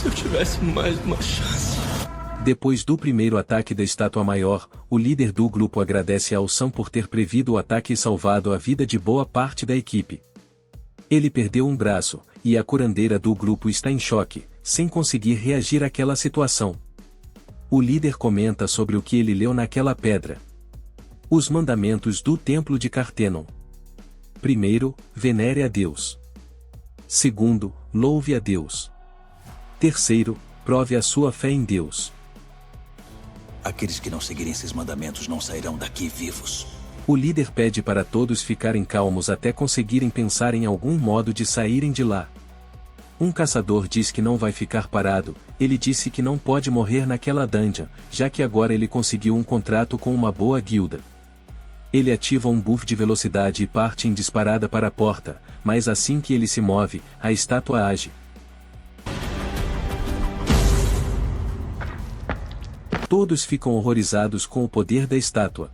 eu tivesse mais uma chance. Depois do primeiro ataque da estátua maior, o líder do grupo agradece ao Sam por ter prevido o ataque e salvado a vida de boa parte da equipe. Ele perdeu um braço, e a curandeira do grupo está em choque, sem conseguir reagir àquela situação. O líder comenta sobre o que ele leu naquela pedra. Os mandamentos do Templo de Cartenon. Primeiro, venere a Deus. Segundo, louve a Deus. Terceiro, prove a sua fé em Deus. Aqueles que não seguirem esses mandamentos não sairão daqui vivos. O líder pede para todos ficarem calmos até conseguirem pensar em algum modo de saírem de lá. Um caçador diz que não vai ficar parado, ele disse que não pode morrer naquela dungeon, já que agora ele conseguiu um contrato com uma boa guilda. Ele ativa um buff de velocidade e parte em disparada para a porta, mas assim que ele se move, a estátua age. Todos ficam horrorizados com o poder da estátua.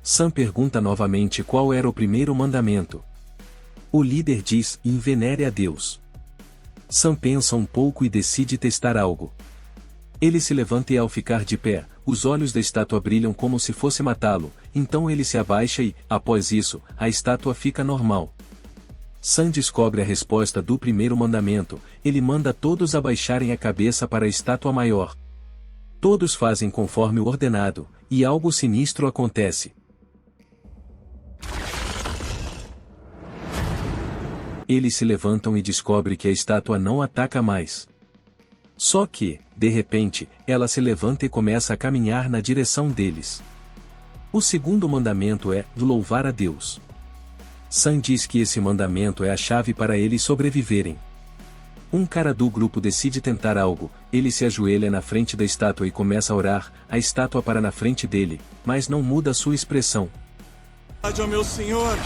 Sam pergunta novamente qual era o primeiro mandamento. O líder diz: venere a Deus. Sam pensa um pouco e decide testar algo. Ele se levanta e ao ficar de pé, os olhos da estátua brilham como se fosse matá-lo, então ele se abaixa e, após isso, a estátua fica normal. Sam descobre a resposta do primeiro mandamento, ele manda todos abaixarem a cabeça para a estátua maior. Todos fazem conforme o ordenado, e algo sinistro acontece. Eles se levantam e descobrem que a estátua não ataca mais. Só que, de repente, ela se levanta e começa a caminhar na direção deles. O segundo mandamento é louvar a Deus. Sam diz que esse mandamento é a chave para eles sobreviverem. Um cara do grupo decide tentar algo, ele se ajoelha na frente da estátua e começa a orar, a estátua para na frente dele, mas não muda sua expressão. Ó meu Senhor!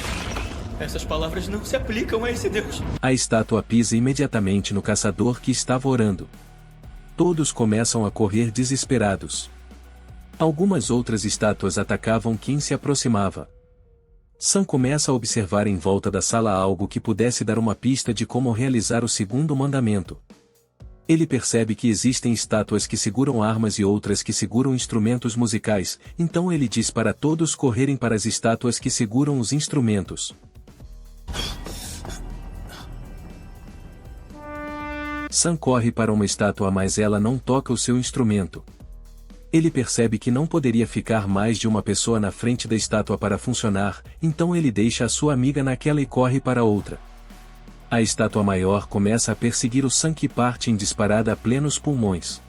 Essas palavras não se aplicam a esse Deus. A estátua pisa imediatamente no caçador que estava orando. Todos começam a correr desesperados. Algumas outras estátuas atacavam quem se aproximava. Sam começa a observar em volta da sala algo que pudesse dar uma pista de como realizar o segundo mandamento. Ele percebe que existem estátuas que seguram armas e outras que seguram instrumentos musicais, então ele diz para todos correrem para as estátuas que seguram os instrumentos. Sam corre para uma estátua mas ela não toca o seu instrumento. Ele percebe que não poderia ficar mais de uma pessoa na frente da estátua para funcionar, então ele deixa a sua amiga naquela e corre para outra. A estátua maior começa a perseguir o Sam que parte em disparada a plenos pulmões.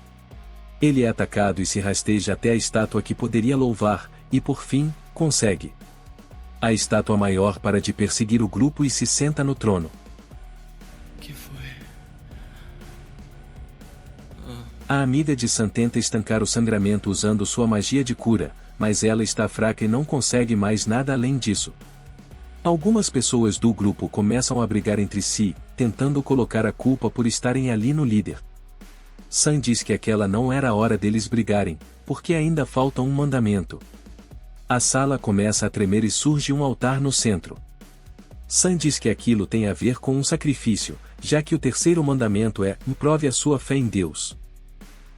Ele é atacado e se rasteja até a estátua que poderia louvar, e por fim, consegue. A estátua maior para de perseguir o grupo e se senta no trono. Que foi? A amiga de Sam tenta estancar o sangramento usando sua magia de cura, mas ela está fraca e não consegue mais nada além disso. Algumas pessoas do grupo começam a brigar entre si, tentando colocar a culpa por estarem ali no líder. Sam diz que aquela não era a hora deles brigarem, porque ainda falta um mandamento. A sala começa a tremer e surge um altar no centro. Sam diz que aquilo tem a ver com um sacrifício, já que o terceiro mandamento é: prove a sua fé em Deus.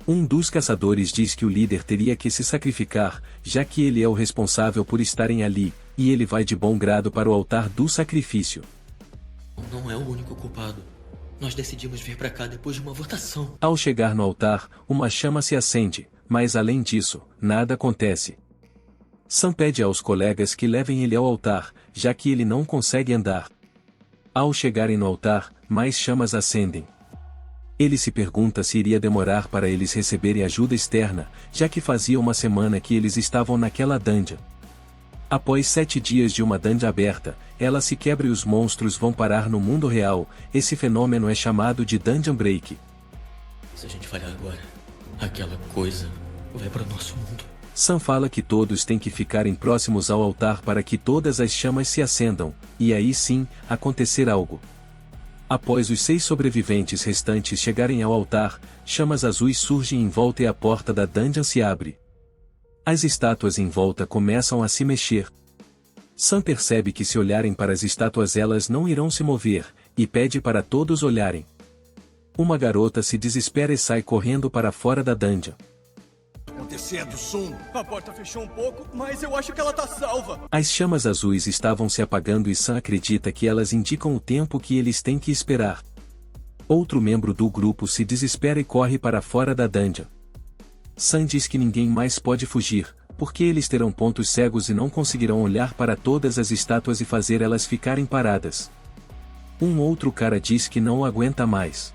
Um dos caçadores diz que o líder teria que se sacrificar, já que ele é o responsável por estarem ali, e ele vai de bom grado para o altar do sacrifício. Não é o único culpado. Nós decidimos vir para cá depois de uma votação. Ao chegar no altar, uma chama se acende, mas além disso, nada acontece. Sam pede aos colegas que levem ele ao altar, já que ele não consegue andar. Ao chegarem no altar, mais chamas acendem. Ele se pergunta se iria demorar para eles receberem ajuda externa, já que fazia uma semana que eles estavam naquela dungeon. Após 7 dias de uma dungeon aberta, ela se quebra e os monstros vão parar no mundo real. Esse fenômeno é chamado de Dungeon Break. Se a gente falhar agora, aquela coisa vai para o nosso mundo. Sam fala que todos têm que ficarem próximos ao altar para que todas as chamas se acendam, e aí sim, acontecer algo. Após os 6 sobreviventes restantes chegarem ao altar, chamas azuis surgem em volta e a porta da dungeon se abre. As estátuas em volta começam a se mexer. Sam percebe que se olharem para as estátuas elas não irão se mover, e pede para todos olharem. Uma garota se desespera e sai correndo para fora da dungeon. Acontecendo, Sun? A porta fechou um pouco, mas eu acho que ela tá salva. As chamas azuis estavam se apagando e Sam acredita que elas indicam o tempo que eles têm que esperar. Outro membro do grupo se desespera e corre para fora da dungeon. Sam diz que ninguém mais pode fugir, porque eles terão pontos cegos e não conseguirão olhar para todas as estátuas e fazer elas ficarem paradas. Um outro cara diz que não aguenta mais.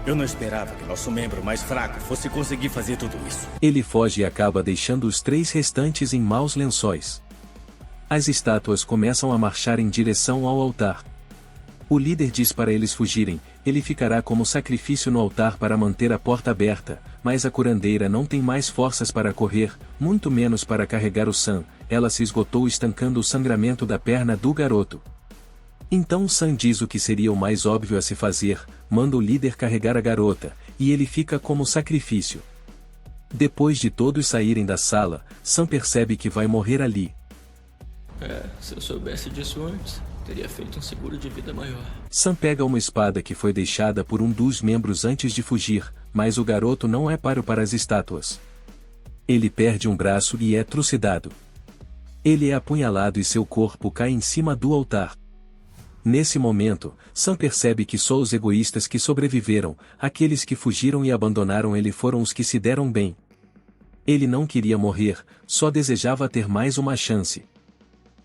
Eu não esperava que nosso membro mais fraco fosse conseguir fazer tudo isso. Ele foge e acaba deixando os 3 restantes em maus lençóis. As estátuas começam a marchar em direção ao altar. O líder diz para eles fugirem, ele ficará como sacrifício no altar para manter a porta aberta, mas a curandeira não tem mais forças para correr, muito menos para carregar o Sam, ela se esgotou estancando o sangramento da perna do garoto. Então Sam diz o que seria o mais óbvio a se fazer, manda o líder carregar a garota, e ele fica como sacrifício. Depois de todos saírem da sala, Sam percebe que vai morrer ali. Se eu soubesse disso antes, teria feito um seguro de vida maior. Sam pega uma espada que foi deixada por um dos membros antes de fugir, mas o garoto não é páreo para as estátuas. Ele perde um braço e é trucidado. Ele é apunhalado e seu corpo cai em cima do altar. Nesse momento, Sam percebe que só os egoístas que sobreviveram, aqueles que fugiram e abandonaram ele foram os que se deram bem. Ele não queria morrer, só desejava ter mais uma chance.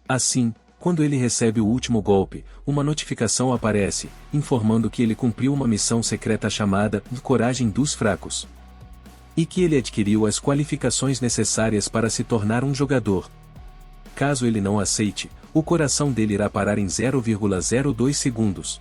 Assim, quando ele recebe o último golpe, uma notificação aparece, informando que ele cumpriu uma missão secreta chamada Coragem dos Fracos. E que ele adquiriu as qualificações necessárias para se tornar um jogador. Caso ele não aceite, o coração dele irá parar em 0,02 segundos.